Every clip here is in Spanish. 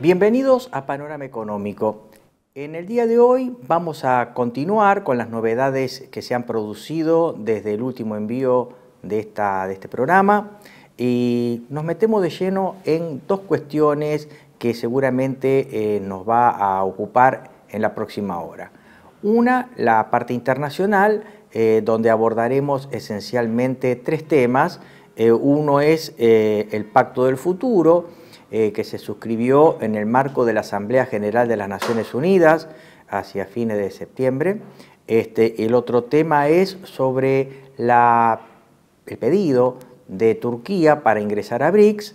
Bienvenidos a Panorama Económico. En el día de hoy vamos a continuar con las novedades que se han producido desde el último envío de este programa y nos metemos de lleno en dos cuestiones que seguramente nos va a ocupar en la próxima hora. Una, la parte internacional, donde abordaremos esencialmente tres temas. Uno es el Pacto del Futuro, que se suscribió en el marco de la Asamblea General de las Naciones Unidas hacia fines de septiembre. El otro tema es sobre el pedido de Turquía para ingresar a BRICS,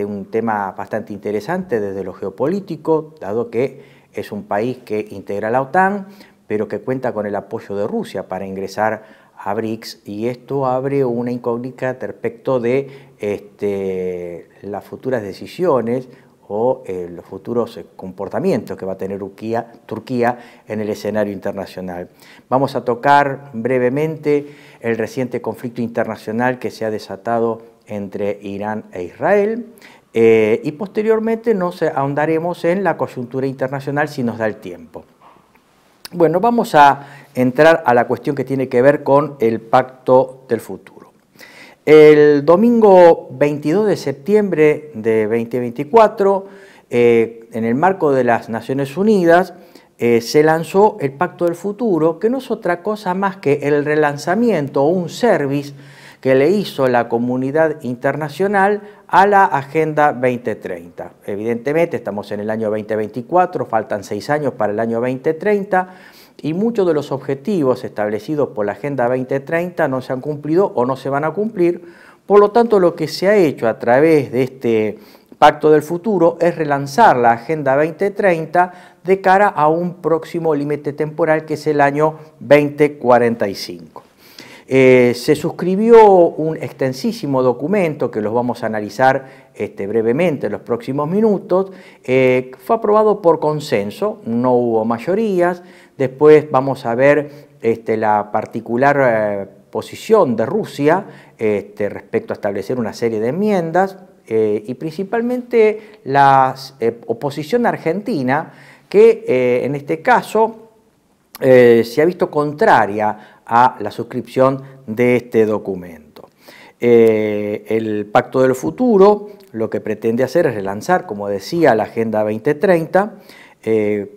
un tema bastante interesante desde lo geopolítico, dado que es un país que integra la OTAN, pero que cuenta con el apoyo de Rusia para ingresar a BRICS, y esto abre una incógnita respecto de las futuras decisiones o los futuros comportamientos que va a tener Turquía en el escenario internacional. Vamos a tocar brevemente el reciente conflicto internacional que se ha desatado entre Irán e Israel, y posteriormente nos ahondaremos en la coyuntura internacional si nos da el tiempo. Bueno, vamos a entrar a la cuestión que tiene que ver con el Pacto del Futuro. El domingo 22 de septiembre de 2024, en el marco de las Naciones Unidas, se lanzó el Pacto del Futuro, que no es otra cosa más que el relanzamiento o un service que le hizo la comunidad internacional a la Agenda 2030. Evidentemente estamos en el año 2024, faltan 6 años para el año 2030 y muchos de los objetivos establecidos por la Agenda 2030 no se han cumplido o no se van a cumplir. Por lo tanto, lo que se ha hecho a través de este Pacto del Futuro es relanzar la Agenda 2030 de cara a un próximo límite temporal que es el año 2045. Se suscribió un extensísimo documento que los vamos a analizar brevemente en los próximos minutos. Fue aprobado por consenso, no hubo mayorías. Después vamos a ver la particular posición de Rusia respecto a establecer una serie de enmiendas y principalmente la oposición argentina que en este caso se ha visto contraria a la suscripción de este documento. El Pacto del Futuro lo que pretende hacer es relanzar, como decía, la Agenda 2030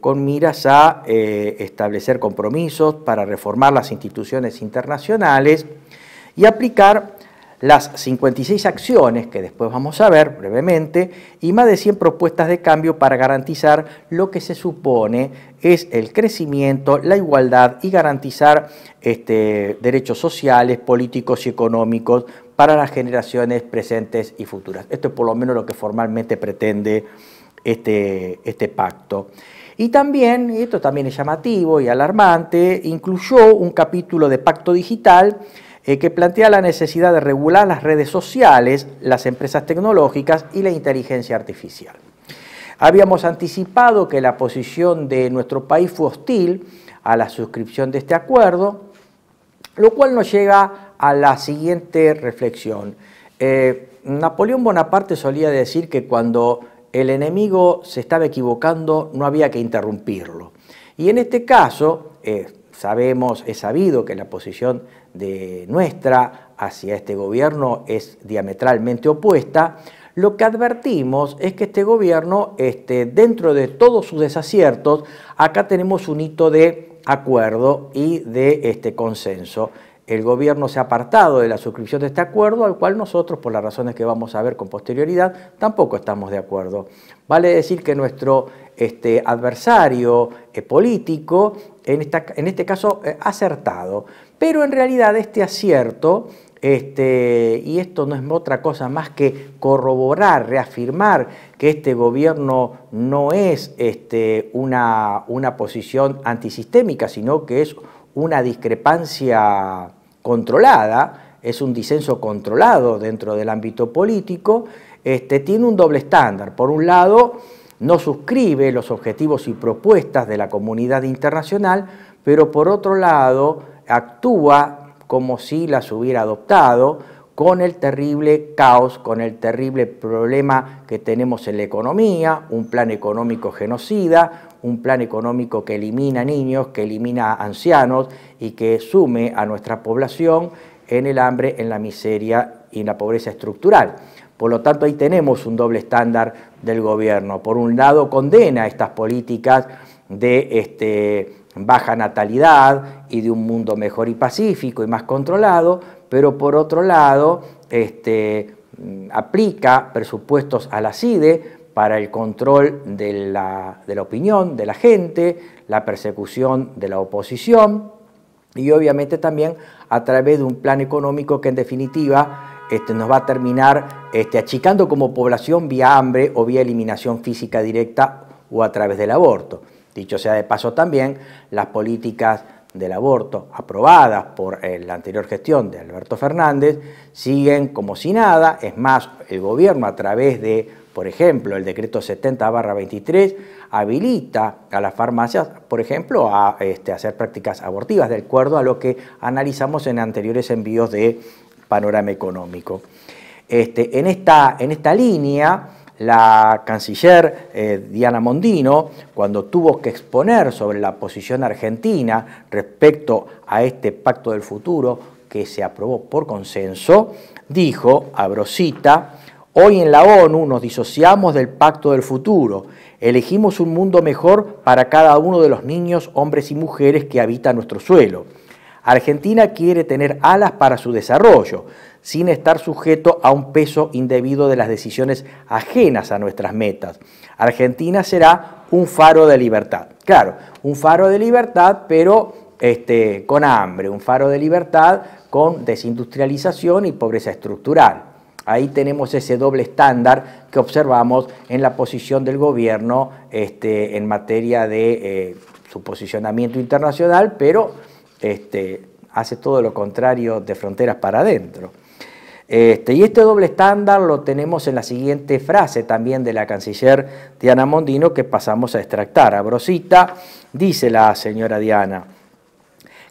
con miras a establecer compromisos para reformar las instituciones internacionales y aplicar las 56 acciones que después vamos a ver brevemente y más de 100 propuestas de cambio para garantizar lo que se supone es el crecimiento, la igualdad y garantizar derechos sociales, políticos y económicos para las generaciones presentes y futuras. Esto es por lo menos lo que formalmente pretende este pacto. Y también, y esto también es llamativo y alarmante, incluyó un capítulo de pacto digital que plantea la necesidad de regular las redes sociales, las empresas tecnológicas y la inteligencia artificial. Habíamos anticipado que la posición de nuestro país fue hostil a la suscripción de este acuerdo, lo cual nos llega a la siguiente reflexión. Napoleón Bonaparte solía decir que cuando el enemigo se estaba equivocando no había que interrumpirlo. Y en este caso, es sabido que la posición de nuestra hacia este gobierno es diametralmente opuesta. Lo que advertimos es que este gobierno, dentro de todos sus desaciertos, acá tenemos un hito de acuerdo y de consenso. El gobierno se ha apartado de la suscripción de este acuerdo, al cual nosotros, por las razones que vamos a ver con posterioridad, tampoco estamos de acuerdo. Vale decir que nuestro adversario político, en este caso, ha acertado. Pero en realidad este acierto, y esto no es otra cosa más que corroborar, reafirmar que este gobierno no es una posición antisistémica, sino que es una discrepancia controlada, es un disenso controlado dentro del ámbito político, tiene un doble estándar. Por un lado, no suscribe los objetivos y propuestas de la comunidad internacional, pero por otro lado, actúa como si las hubiera adoptado, con el terrible caos, con el terrible problema que tenemos en la economía, un plan económico genocida, un plan económico que elimina niños, que elimina ancianos y que sume a nuestra población en el hambre, en la miseria y en la pobreza estructural. Por lo tanto, ahí tenemos un doble estándar del gobierno. Por un lado, condena estas políticas de baja natalidad y de un mundo mejor y pacífico y más controlado, pero por otro lado aplica presupuestos a la CIDE para el control de la opinión de la gente, la persecución de la oposición y obviamente también a través de un plan económico que en definitiva nos va a terminar achicando como población vía hambre o vía eliminación física directa o a través del aborto. Dicho sea de paso también, las políticas del aborto aprobadas por la anterior gestión de Alberto Fernández siguen como si nada. Es más, el gobierno a través de, por ejemplo, el decreto 70/23 habilita a las farmacias, por ejemplo, a hacer prácticas abortivas, de acuerdo a lo que analizamos en anteriores envíos de Panorama Económico. En esta línea, la canciller Diana Mondino, cuando tuvo que exponer sobre la posición argentina respecto a este Pacto del Futuro que se aprobó por consenso, dijo, abro cita, hoy en la ONU nos disociamos del Pacto del Futuro, elegimos un mundo mejor para cada uno de los niños, hombres y mujeres que habitan nuestro suelo. Argentina quiere tener alas para su desarrollo, sin estar sujeto a un peso indebido de las decisiones ajenas a nuestras metas. Argentina será un faro de libertad. Claro, un faro de libertad, pero con hambre, un faro de libertad con desindustrialización y pobreza estructural. Ahí tenemos ese doble estándar que observamos en la posición del gobierno en materia de su posicionamiento internacional, pero hace todo lo contrario de fronteras para adentro. Y este doble estándar lo tenemos en la siguiente frase también de la canciller Diana Mondino que pasamos a extractar. Abro cita, dice la señora Diana,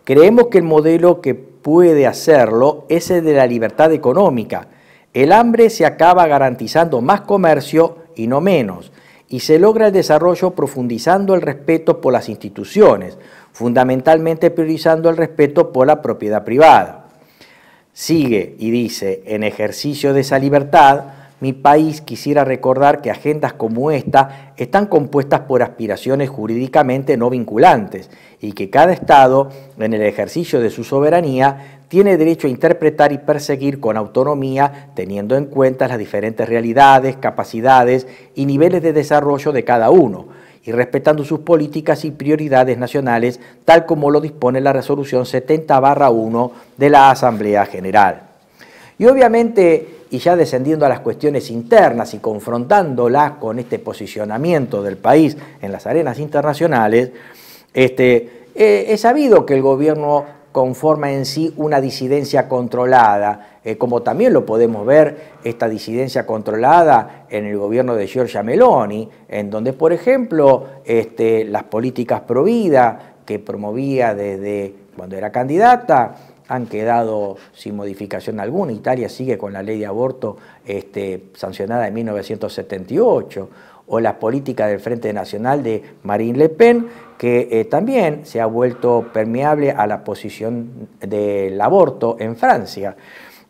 creemos que el modelo que puede hacerlo es el de la libertad económica. El hambre se acaba garantizando más comercio y no menos, y se logra el desarrollo profundizando el respeto por las instituciones, fundamentalmente priorizando el respeto por la propiedad privada. Sigue y dice, en ejercicio de esa libertad, mi país quisiera recordar que agendas como esta están compuestas por aspiraciones jurídicamente no vinculantes y que cada Estado, en el ejercicio de su soberanía, tiene derecho a interpretar y perseguir con autonomía, teniendo en cuenta las diferentes realidades, capacidades y niveles de desarrollo de cada uno, y respetando sus políticas y prioridades nacionales, tal como lo dispone la resolución 70/1 de la Asamblea General. Y obviamente, y ya descendiendo a las cuestiones internas y confrontándolas con este posicionamiento del país en las arenas internacionales, es sabido que el gobierno conforma en sí una disidencia controlada, como también lo podemos ver, esta disidencia controlada en el gobierno de Giorgia Meloni, en donde, por ejemplo, las políticas pro vida que promovía desde cuando era candidata han quedado sin modificación alguna. Italia sigue con la ley de aborto sancionada en 1978, o las políticas del Frente Nacional de Marine Le Pen, que también se ha vuelto permeable a la posición del aborto en Francia.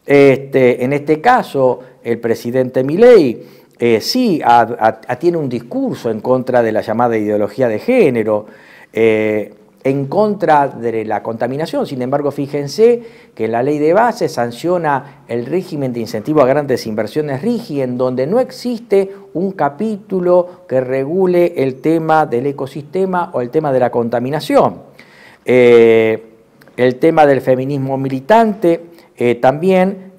En este caso, el presidente Milei sí tiene un discurso en contra de la llamada ideología de género, en contra de la contaminación. Sin embargo, fíjense que la ley de base sanciona el régimen de incentivo a grandes inversiones RIGI, en donde no existe un capítulo que regule el tema del ecosistema o el tema de la contaminación. El tema del feminismo militante también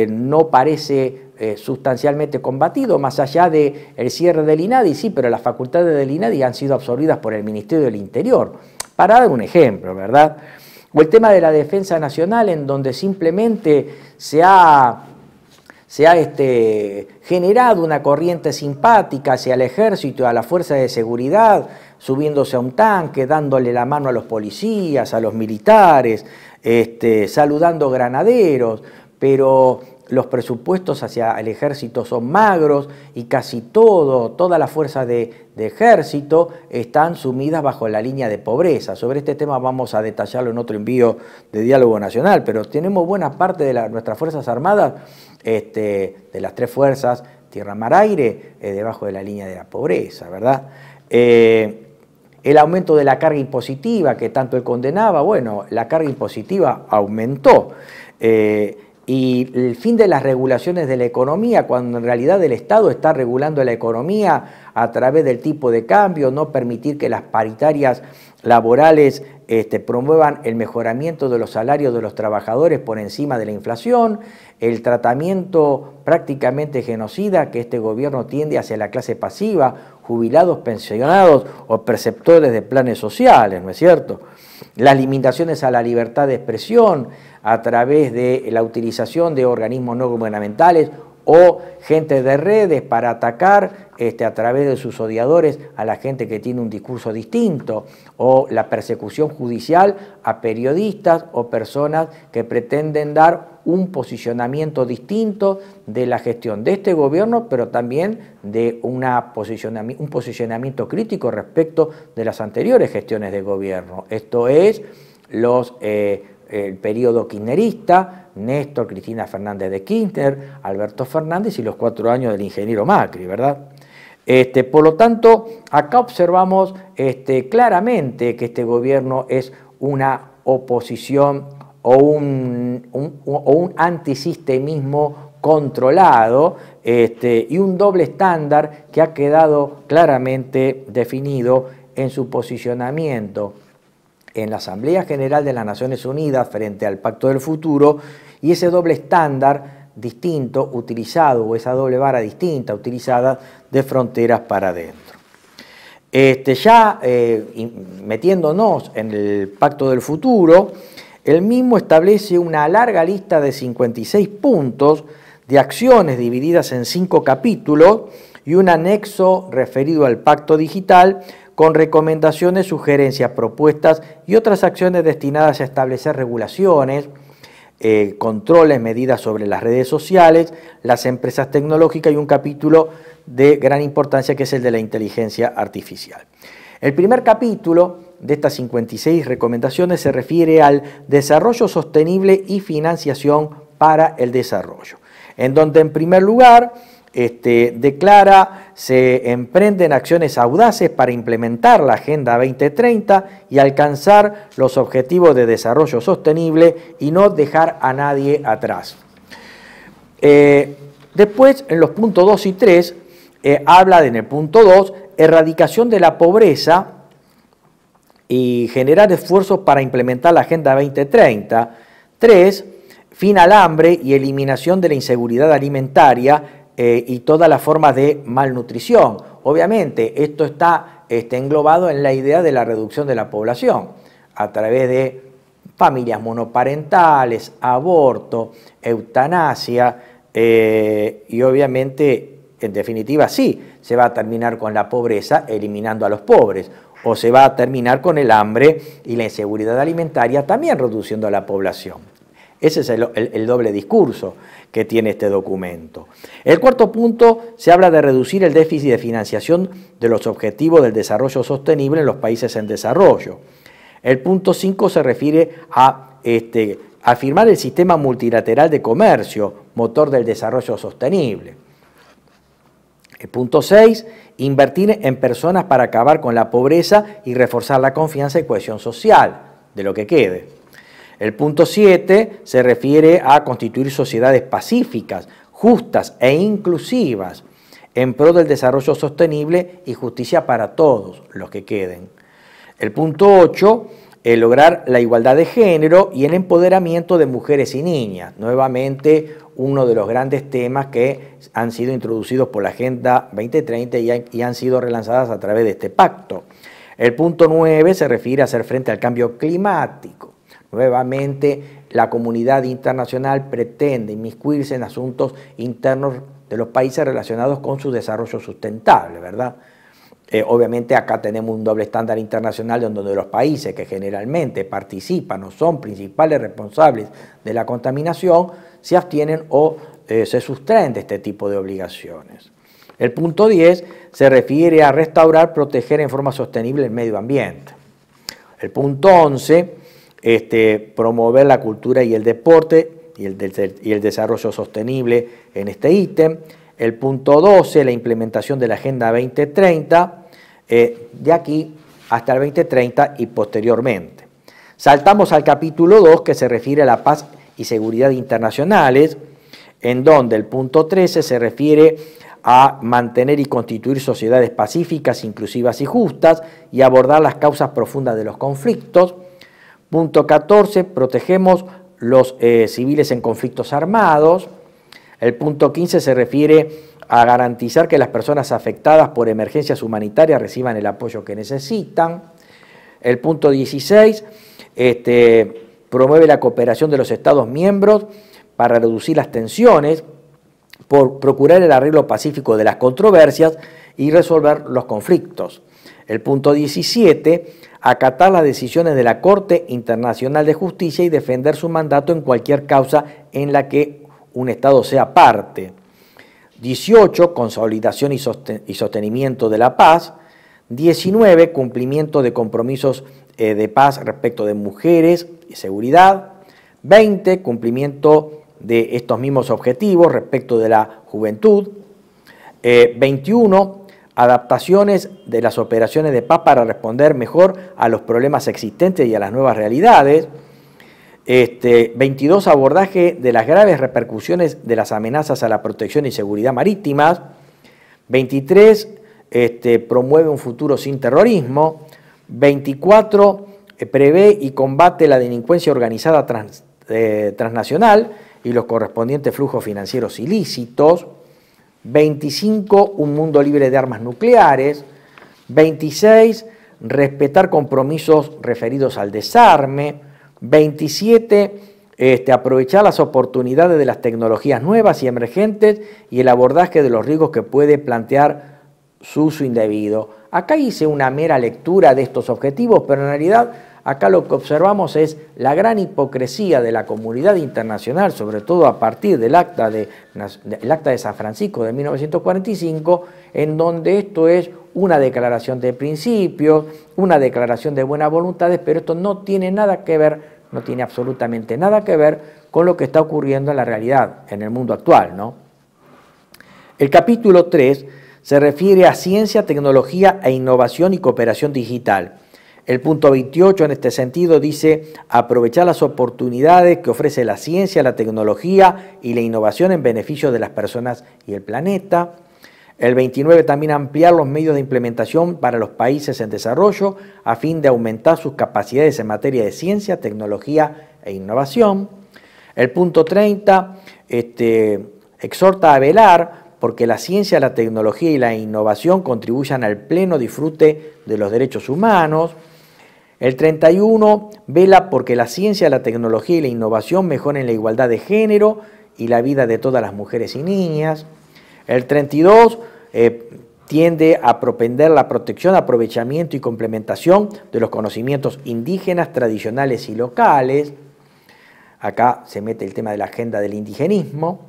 no parece sustancialmente combatido, más allá del cierre del INADI, sí, pero las facultades del INADI han sido absorbidas por el Ministerio del Interior, para dar un ejemplo, ¿verdad? O el tema de la defensa nacional, en donde simplemente se ha generado una corriente simpática hacia el ejército, a la fuerza de seguridad, subiéndose a un tanque, dándole la mano a los policías, a los militares, saludando granaderos, pero los presupuestos hacia el ejército son magros y casi todas las fuerzas de ejército están sumidas bajo la línea de pobreza. Sobre este tema vamos a detallarlo en otro envío de Diálogo Nacional, pero tenemos buena parte de nuestras Fuerzas Armadas, de las 3 fuerzas, tierra, mar, aire, debajo de la línea de la pobreza, ¿verdad? El aumento de la carga impositiva que tanto él condenaba, bueno, la carga impositiva aumentó. Y el fin de las regulaciones de la economía, cuando en realidad el Estado está regulando la economía a través del tipo de cambio, no permitir que las paritarias laborales promuevan el mejoramiento de los salarios de los trabajadores por encima de la inflación, el tratamiento prácticamente genocida que este gobierno tiende hacia la clase pasiva, jubilados, pensionados o perceptores de planes sociales, ¿no es cierto? Las limitaciones a la libertad de expresión a través de la utilización de organismos no gubernamentales o gente de redes para atacar a través de sus odiadores a la gente que tiene un discurso distinto, o la persecución judicial a periodistas o personas que pretenden dar un posicionamiento distinto de la gestión de este gobierno, pero también de un posicionamiento crítico respecto de las anteriores gestiones de gobierno. Esto es el periodo kirchnerista, Néstor, Cristina Fernández de Kirchner, Alberto Fernández y los 4 años del ingeniero Macri, ¿verdad? Por lo tanto, acá observamos claramente que este gobierno es una oposición o un antisistemismo controlado y un doble estándar que ha quedado claramente definido en su posicionamiento en la Asamblea General de las Naciones Unidas frente al Pacto del Futuro, y ese doble estándar distinto utilizado, o esa doble vara distinta utilizada de fronteras para adentro. Metiéndonos en el Pacto del Futuro, el mismo establece una larga lista de 56 puntos de acciones divididas en 5 capítulos y un anexo referido al Pacto Digital con recomendaciones, sugerencias, propuestas y otras acciones destinadas a establecer regulaciones, controles, medidas sobre las redes sociales, las empresas tecnológicas y un capítulo de gran importancia que es el de la inteligencia artificial. El primer capítulo de estas 56 recomendaciones se refiere al desarrollo sostenible y financiación para el desarrollo, en donde en primer lugar declara se emprenden acciones audaces para implementar la Agenda 2030 y alcanzar los objetivos de desarrollo sostenible y no dejar a nadie atrás. Después, en los puntos 2 y 3, habla en el punto 2, erradicación de la pobreza y generar esfuerzos para implementar la Agenda 2030. 3, fin al hambre y eliminación de la inseguridad alimentaria y todas las formas de malnutrición. Obviamente, esto está englobado en la idea de la reducción de la población a través de familias monoparentales, aborto, eutanasia y obviamente, en definitiva, sí, se va a terminar con la pobreza eliminando a los pobres, o se va a terminar con el hambre y la inseguridad alimentaria también reduciendo a la población. Ese es el doble discurso que tiene este documento. El cuarto punto se habla de reducir el déficit de financiación de los objetivos del desarrollo sostenible en los países en desarrollo. El punto 5 se refiere a afirmar el sistema multilateral de comercio, motor del desarrollo sostenible. El punto 6, invertir en personas para acabar con la pobreza y reforzar la confianza y cohesión social, de lo que quede. El punto 7 se refiere a constituir sociedades pacíficas, justas e inclusivas en pro del desarrollo sostenible y justicia para todos los que queden. El punto 8, lograr la igualdad de género y el empoderamiento de mujeres y niñas. Nuevamente, uno de los grandes temas que han sido introducidos por la Agenda 2030 y han sido relanzadas a través de este pacto. El punto 9 se refiere a hacer frente al cambio climático. Nuevamente, la comunidad internacional pretende inmiscuirse en asuntos internos de los países relacionados con su desarrollo sustentable, ¿verdad? Obviamente acá tenemos un doble estándar internacional donde los países que generalmente participan o son principales responsables de la contaminación se abstienen o se sustraen de este tipo de obligaciones. El punto 10 se refiere a restaurar, proteger en forma sostenible el medio ambiente. El punto 11, promover la cultura y el deporte y el desarrollo sostenible en este ítem. El punto 12, la implementación de la Agenda 2030, de aquí hasta el 2030 y posteriormente. Saltamos al capítulo 2, que se refiere a la paz y seguridad internacionales, en donde el punto 13 se refiere a mantener y constituir sociedades pacíficas, inclusivas y justas, y abordar las causas profundas de los conflictos. Punto 14, protegemos los civiles en conflictos armados. El punto 15 se refiere a garantizar que las personas afectadas por emergencias humanitarias reciban el apoyo que necesitan. El punto 16 promueve la cooperación de los Estados miembros para reducir las tensiones, por procurar el arreglo pacífico de las controversias y resolver los conflictos. El punto 17, acatar las decisiones de la Corte Internacional de Justicia y defender su mandato en cualquier causa en la que un Estado sea parte. 18, consolidación y sostenimiento de la paz. 19, cumplimiento de compromisos de paz respecto de mujeres y seguridad. 20, cumplimiento de estos mismos objetivos respecto de la juventud. 21, adaptaciones de las operaciones de paz para responder mejor a los problemas existentes y a las nuevas realidades. 22, abordaje de las graves repercusiones de las amenazas a la protección y seguridad marítimas. 23, promueve un futuro sin terrorismo. 24, prevé y combate la delincuencia organizada transnacional y los correspondientes flujos financieros ilícitos. 25, un mundo libre de armas nucleares. 26, respetar compromisos referidos al desarme. 27, aprovechar las oportunidades de las tecnologías nuevas y emergentes y el abordaje de los riesgos que puede plantear su uso indebido. Acá hice una mera lectura de estos objetivos, pero en realidad acá lo que observamos es la gran hipocresía de la comunidad internacional, sobre todo a partir del acta de San Francisco de 1945, en donde esto es una declaración de principios, una declaración de buenas voluntades, pero esto no tiene nada que ver, no tiene absolutamente nada que ver con lo que está ocurriendo en la realidad, en el mundo actual, ¿no? El capítulo 3 se refiere a ciencia, tecnología e innovación y cooperación digital. El punto 28 en este sentido dice aprovechar las oportunidades que ofrece la ciencia, la tecnología y la innovación en beneficio de las personas y el planeta. El 29 también ampliar los medios de implementación para los países en desarrollo a fin de aumentar sus capacidades en materia de ciencia, tecnología e innovación. El punto 30 exhorta a velar porque la ciencia, la tecnología y la innovación contribuyan al pleno disfrute de los derechos humanos. El 31 vela porque la ciencia, la tecnología y la innovación mejoren la igualdad de género y la vida de todas las mujeres y niñas. El 32 tiende a propender la protección, aprovechamiento y complementación de los conocimientos indígenas, tradicionales y locales. Acá se mete el tema de la agenda del indigenismo.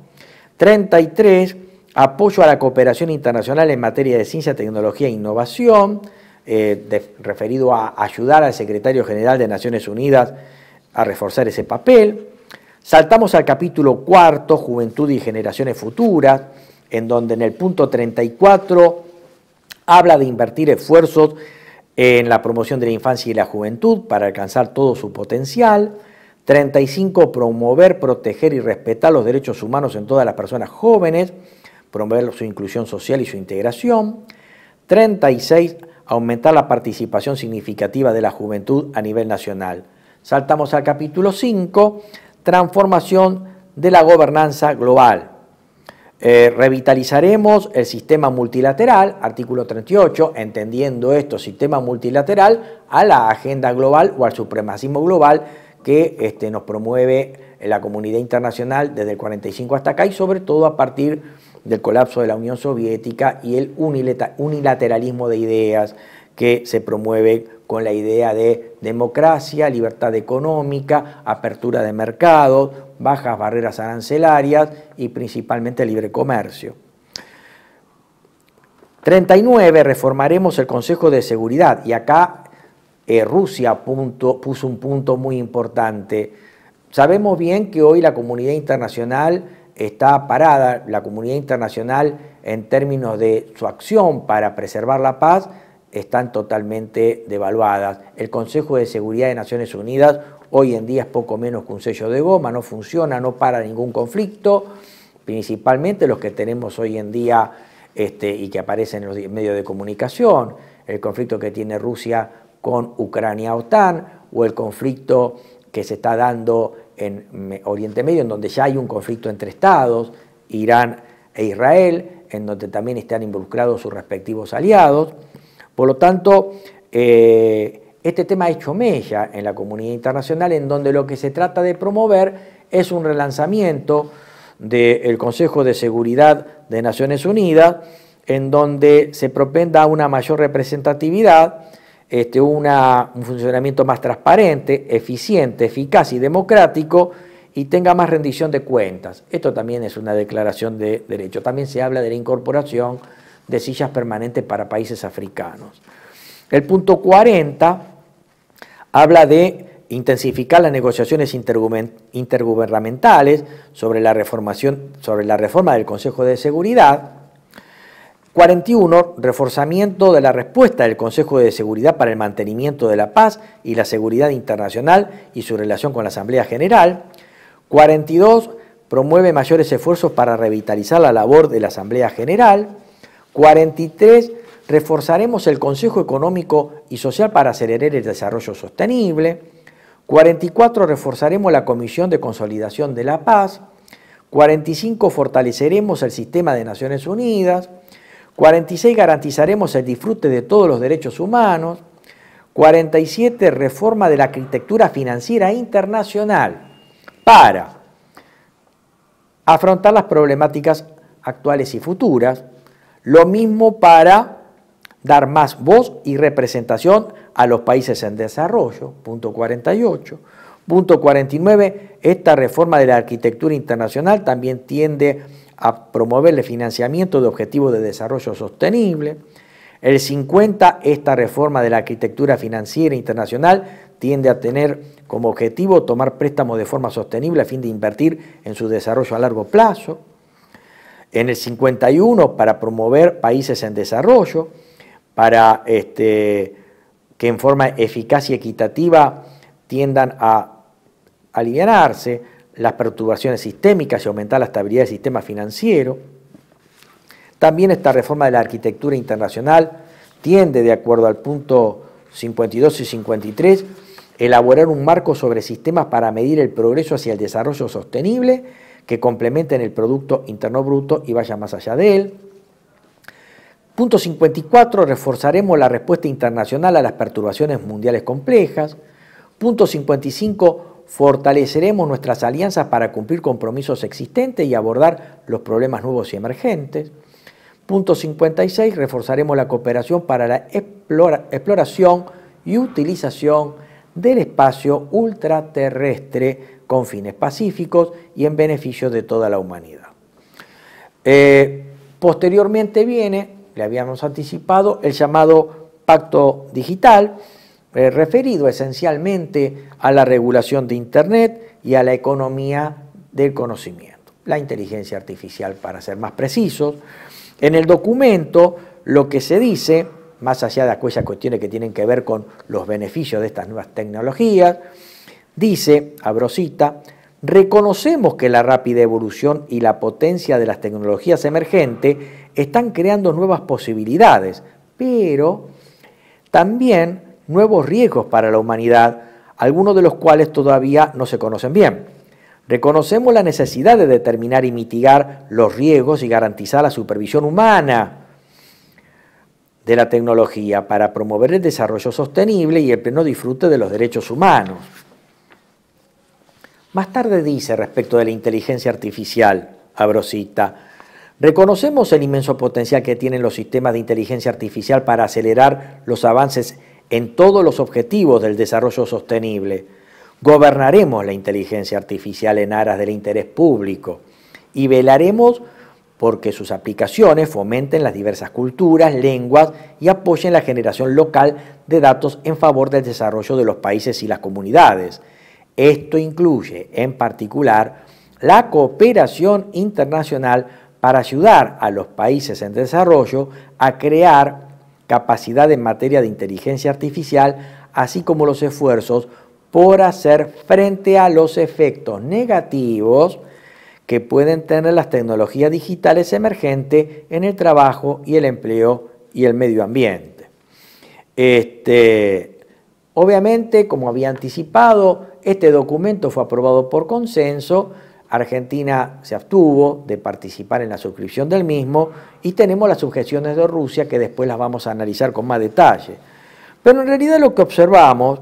33, apoyo a la cooperación internacional en materia de ciencia, tecnología e innovación, referido a ayudar al secretario general de Naciones Unidas a reforzar ese papel. Saltamos al capítulo 4, Juventud y Generaciones Futuras, en donde en el punto 34 habla de invertir esfuerzos en la promoción de la infancia y la juventud para alcanzar todo su potencial. 35, promover, proteger y respetar los derechos humanos en todas las personas jóvenes, promover su inclusión social y su integración. 36, aumentar la participación significativa de la juventud a nivel nacional. Saltamos al capítulo 5, transformación de la gobernanza global. Revitalizaremos el sistema multilateral, artículo 38, entendiendo esto, sistema multilateral, a la agenda global o al supremacismo global que nos promueve la comunidad internacional desde el 45 hasta acá y sobre todo a partir del colapso de la Unión Soviética y el unilateralismo de ideas que se promueve con la idea de democracia, libertad económica, apertura de mercados, bajas barreras arancelarias y principalmente libre comercio. 39, reformaremos el Consejo de Seguridad, y acá Rusia puso un punto muy importante. Sabemos bien que hoy la comunidad internacional está parada, la comunidad internacional en términos de su acción para preservar la paz están totalmente devaluadas. El Consejo de Seguridad de Naciones Unidas hoy en día es poco menos que un sello de goma, no funciona, no para ningún conflicto, principalmente los que tenemos hoy en día y que aparecen en los medios de comunicación, el conflicto que tiene Rusia con Ucrania-OTAN, o el conflicto que se está dando en Oriente Medio, en donde ya hay un conflicto entre estados, Irán e Israel, en donde también están involucrados sus respectivos aliados. Por lo tanto, este tema ha hecho mella en la comunidad internacional, en donde lo que se trata de promover es un relanzamiento del Consejo de Seguridad de Naciones Unidas, en donde se propenda una mayor representatividad, un funcionamiento más transparente, eficiente, eficaz y democrático, y tenga más rendición de cuentas. Esto también es una declaración de derecho. También se habla de la incorporación de sillas permanentes para países africanos. El punto 40 habla de intensificar las negociaciones intergubernamentales sobre la reforma del Consejo de Seguridad. 41, reforzamiento de la respuesta del Consejo de Seguridad para el mantenimiento de la paz y la seguridad internacional y su relación con la Asamblea General. 42, promueve mayores esfuerzos para revitalizar la labor de la Asamblea General. 43, reforzaremos el Consejo Económico y Social para acelerar el desarrollo sostenible. 44, reforzaremos la Comisión de Consolidación de la Paz. 45, fortaleceremos el sistema de Naciones Unidas. 46, garantizaremos el disfrute de todos los derechos humanos. 47, reforma de la arquitectura financiera internacional para afrontar las problemáticas actuales y futuras. Lo mismo para dar más voz y representación a los países en desarrollo, punto 48. Punto 49, esta reforma de la arquitectura internacional también tiende a promover el financiamiento de objetivos de desarrollo sostenible. El 50, esta reforma de la arquitectura financiera internacional tiende a tener como objetivo tomar préstamos de forma sostenible a fin de invertir en su desarrollo a largo plazo. En el 51, para promover países en desarrollo, para que en forma eficaz y equitativa tiendan a aliviarse las perturbaciones sistémicas y aumentar la estabilidad del sistema financiero. También esta reforma de la arquitectura internacional tiende, de acuerdo al punto 52 y 53, elaborar un marco sobre sistemas para medir el progreso hacia el desarrollo sostenible que complementen el Producto Interno Bruto y vaya más allá de él. Punto 54, reforzaremos la respuesta internacional a las perturbaciones mundiales complejas. Punto 55, fortaleceremos nuestras alianzas para cumplir compromisos existentes y abordar los problemas nuevos y emergentes. Punto 56, reforzaremos la cooperación para la exploración y utilización del espacio ultraterrestre con fines pacíficos y en beneficio de toda la humanidad. Posteriormente viene, le habíamos anticipado, el llamado Pacto Digital, referido esencialmente a la regulación de Internet y a la economía del conocimiento, la inteligencia artificial para ser más precisos. En el documento lo que se dice, más allá de aquellas cuestiones que tienen que ver con los beneficios de estas nuevas tecnologías, dice, abro cita, reconocemos que la rápida evolución y la potencia de las tecnologías emergentes están creando nuevas posibilidades, pero también nuevos riesgos para la humanidad, algunos de los cuales todavía no se conocen bien. Reconocemos la necesidad de determinar y mitigar los riesgos y garantizar la supervisión humana de la tecnología para promover el desarrollo sostenible y el pleno disfrute de los derechos humanos. Más tarde dice respecto de la inteligencia artificial, abro cita, Reconocemos el inmenso potencial que tienen los sistemas de inteligencia artificial para acelerar los avances en todos los objetivos del desarrollo sostenible. Gobernaremos la inteligencia artificial en aras del interés público y velaremos porque sus aplicaciones fomenten las diversas culturas, lenguas y apoyen la generación local de datos en favor del desarrollo de los países y las comunidades. Esto incluye, en particular, la cooperación internacional para ayudar a los países en desarrollo a crear capacidad en materia de inteligencia artificial, así como los esfuerzos por hacer frente a los efectos negativos que pueden tener las tecnologías digitales emergentes en el trabajo y el empleo y el medio ambiente. Obviamente, como había anticipado, este documento fue aprobado por consenso. Argentina se abstuvo de participar en la suscripción del mismo y tenemos las objeciones de Rusia que después las vamos a analizar con más detalle. Pero en realidad lo que observamos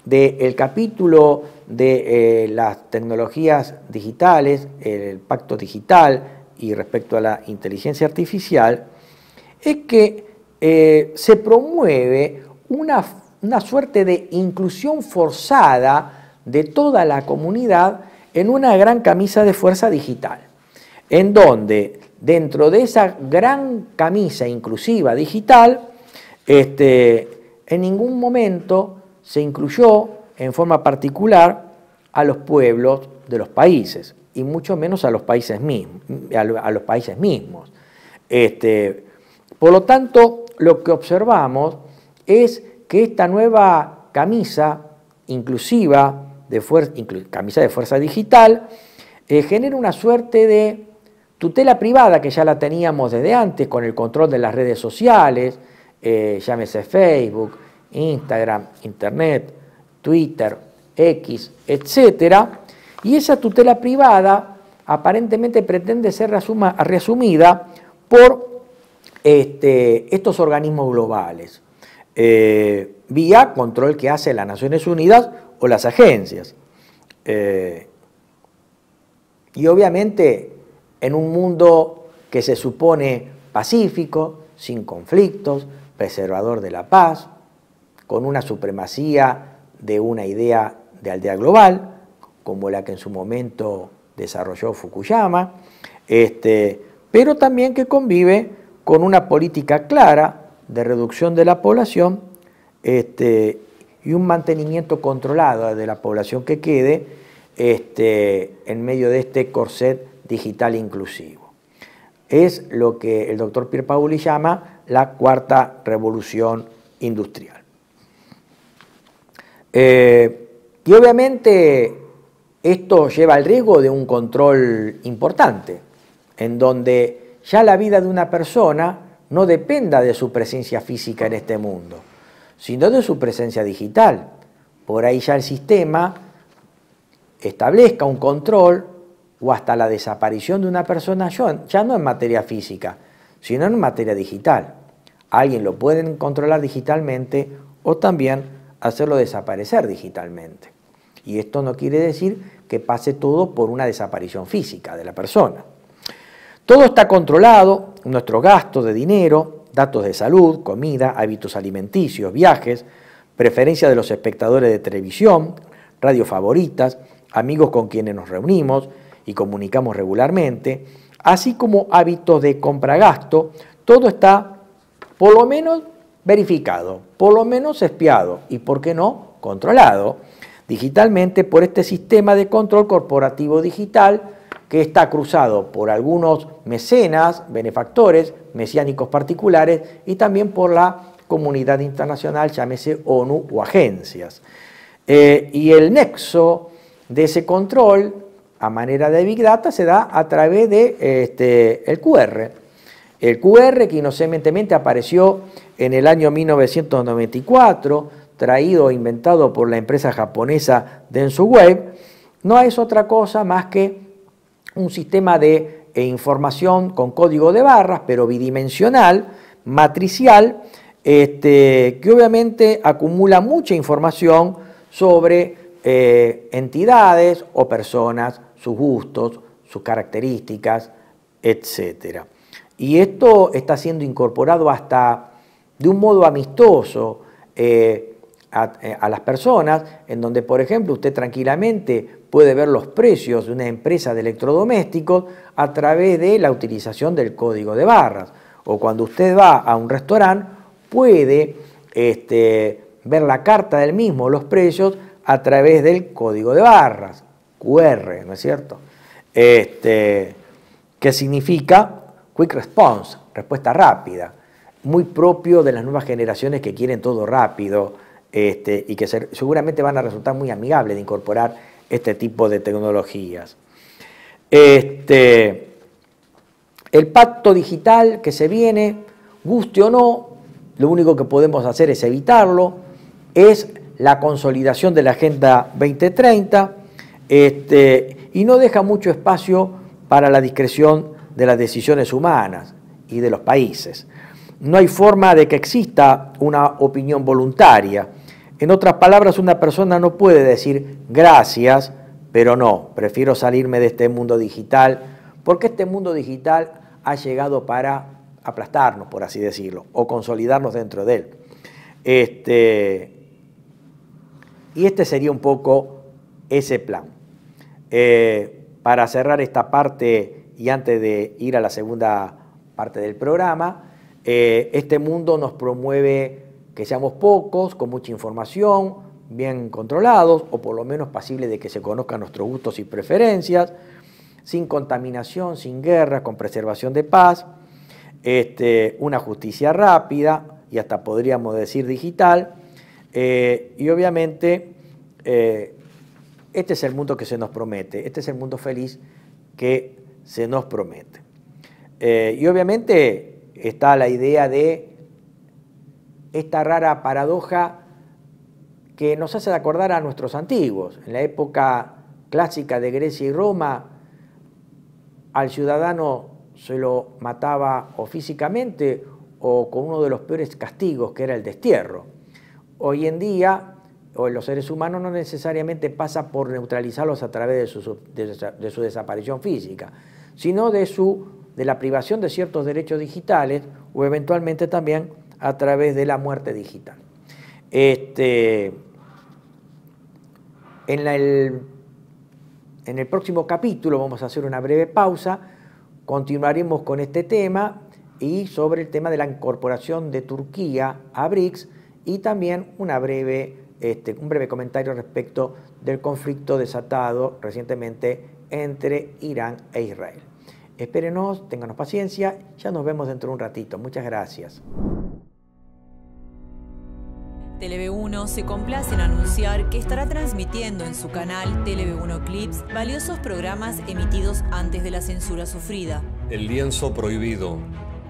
del capítulo de las tecnologías digitales, el pacto digital y respecto a la inteligencia artificial, es que se promueve una suerte de inclusión forzada de toda la comunidad en una gran camisa de fuerza digital, en donde dentro de esa gran camisa inclusiva digital, en ningún momento se incluyó en forma particular a los pueblos de los países, y mucho menos a los países mismos. Por lo tanto, lo que observamos es que esta nueva camisa inclusiva, camisa de fuerza digital, genera una suerte de tutela privada que ya la teníamos desde antes con el control de las redes sociales, llámese Facebook, Instagram, Internet, Twitter, X, etcétera, y esa tutela privada aparentemente pretende ser resumida por estos organismos globales, vía control que hace las Naciones Unidas o las agencias. Y obviamente en un mundo que se supone pacífico, sin conflictos, preservador de la paz, con una supremacía de una idea de aldea global, como la que en su momento desarrolló Fukuyama, pero también que convive con una política clara de reducción de la población y un mantenimiento controlado de la población que quede en medio de este corset digital inclusivo. Es lo que el doctor Pierpaoli llama la cuarta revolución industrial. Y obviamente esto lleva al riesgo de un control importante, en donde ya la vida de una persona no dependa de su presencia física en este mundo, sino de su presencia digital. Por ahí ya el sistema establezca un control o hasta la desaparición de una persona ya no en materia física, sino en materia digital. Alguien lo puede controlar digitalmente o también hacerlo desaparecer digitalmente. Y esto no quiere decir que pase todo por una desaparición física de la persona. Todo está controlado, nuestros gastos de dinero, datos de salud, comida, hábitos alimenticios, viajes, preferencias de los espectadores de televisión, radios favoritas, amigos con quienes nos reunimos y comunicamos regularmente, así como hábitos de compra-gasto, todo está por lo menos verificado, por lo menos espiado y, ¿por qué no?, controlado digitalmente por este sistema de control corporativo digital que está cruzado por algunos mecenas, benefactores, mesiánicos particulares y también por la comunidad internacional, llámese ONU o agencias. Y el nexo de ese control a manera de Big Data se da a través de el QR. El QR que inocentemente apareció en el año 1994, traído e inventado por la empresa japonesa Dentsu Wave, no es otra cosa más que un sistema de información con código de barras, pero bidimensional, matricial, que obviamente acumula mucha información sobre entidades o personas, sus gustos, sus características, etc. Y esto está siendo incorporado hasta de un modo amistoso a las personas, en donde, por ejemplo, usted tranquilamente puede ver los precios de una empresa de electrodomésticos a través de la utilización del código de barras. O cuando usted va a un restaurante, puede ver la carta del mismo, los precios, a través del código de barras, QR, ¿no es cierto? Que significa Quick Response, respuesta rápida, muy propio de las nuevas generaciones que quieren todo rápido y que seguramente van a resultar muy amigables de incorporar este tipo de tecnologías. El pacto digital que se viene, guste o no, lo único que podemos hacer es evitarlo, es la consolidación de la Agenda 2030 y no deja mucho espacio para la discreción de las decisiones humanas y de los países. No hay forma de que exista una opinión voluntaria. En otras palabras, una persona no puede decir gracias, pero no, prefiero salirme de este mundo digital, porque este mundo digital ha llegado para aplastarnos, por así decirlo, o consolidarnos dentro de él. Y este sería un poco ese plan. Para cerrar esta parte y antes de ir a la segunda parte del programa, este mundo nos promueve que seamos pocos, con mucha información, bien controlados, o por lo menos pasibles de que se conozcan nuestros gustos y preferencias, sin contaminación, sin guerra, con preservación de paz, una justicia rápida, y hasta podríamos decir digital, y obviamente este es el mundo que se nos promete, este es el mundo feliz que se nos promete. Y obviamente está la idea de esta rara paradoja que nos hace acordar a nuestros antiguos. En la época clásica de Grecia y Roma, al ciudadano se lo mataba o físicamente o con uno de los peores castigos, que era el destierro. Hoy en día, los seres humanos no necesariamente pasa por neutralizarlos a través de su desaparición física, sino de la privación de ciertos derechos digitales o eventualmente también a través de la muerte digital. En el próximo capítulo vamos a hacer una breve pausa, continuaremos con este tema y sobre el tema de la incorporación de Turquía a BRICS y también un breve comentario respecto del conflicto desatado recientemente entre Irán e Israel. Espérenos, ténganos paciencia, ya nos vemos dentro de un ratito. Muchas gracias. TLV1 se complace en anunciar que estará transmitiendo en su canal TLV1 Clips valiosos programas emitidos antes de la censura sufrida. El lienzo prohibido,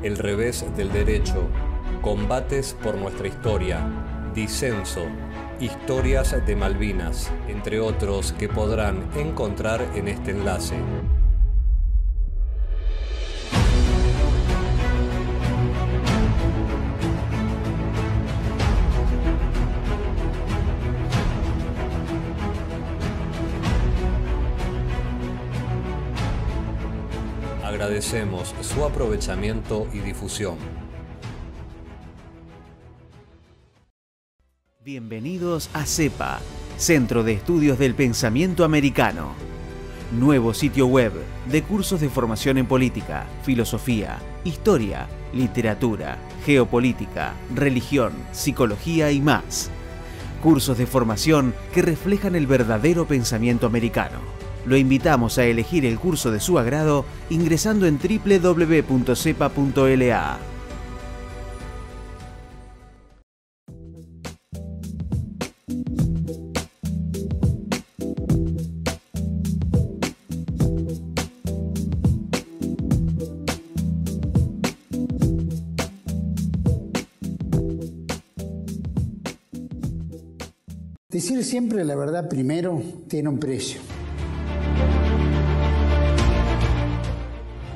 el revés del derecho, combates por nuestra historia, disenso, historias de Malvinas, entre otros que podrán encontrar en este enlace. Agradecemos su aprovechamiento y difusión. Bienvenidos a CEPA, Centro de Estudios del Pensamiento Americano. Nuevo sitio web de cursos de formación en política, filosofía, historia, literatura, geopolítica, religión, psicología y más. Cursos de formación que reflejan el verdadero pensamiento americano. Lo invitamos a elegir el curso de su agrado ingresando en www.cepa.la. Decir siempre la verdad primero tiene un precio.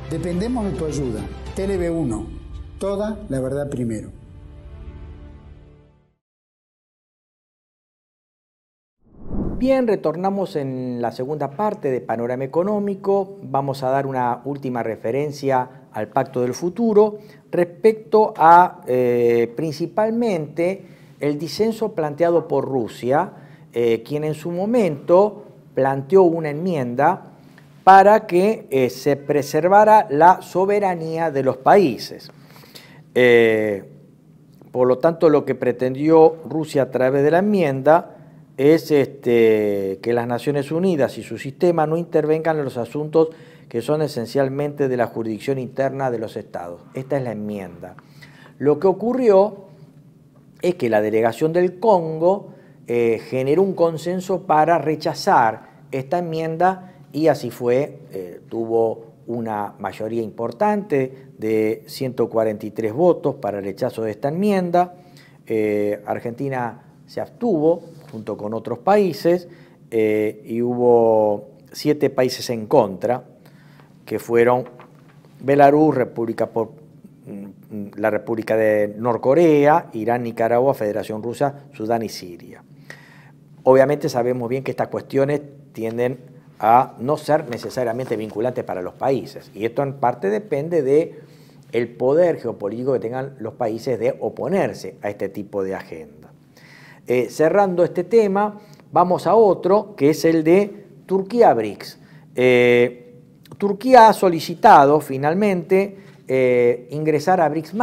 Dependemos de tu ayuda. TLV1, toda la verdad primero. Bien, retornamos en la segunda parte de Panorama Económico. Vamos a dar una última referencia al Pacto del Futuro respecto a principalmente el disenso planteado por Rusia, quien en su momento planteó una enmienda para que se preservara la soberanía de los países. Por lo tanto, lo que pretendió Rusia a través de la enmienda es que las Naciones Unidas y su sistema no intervengan en los asuntos que son esencialmente de la jurisdicción interna de los estados. Esta es la enmienda. Lo que ocurrió es que la delegación del Congo generó un consenso para rechazar esta enmienda y así fue, tuvo una mayoría importante de 143 votos para el rechazo de esta enmienda. Argentina se abstuvo junto con otros países y hubo 7 países en contra, que fueron Belarus, la República de Norcorea, Irán, Nicaragua, Federación Rusa, Sudán y Siria. Obviamente sabemos bien que estas cuestiones tienden a no ser necesariamente vinculantes para los países, y esto en parte depende del poder geopolítico que tengan los países de oponerse a este tipo de agenda. Cerrando este tema, vamos a otro, que es el de Turquía-BRICS. Turquía ha solicitado finalmente ingresar a BRICS+.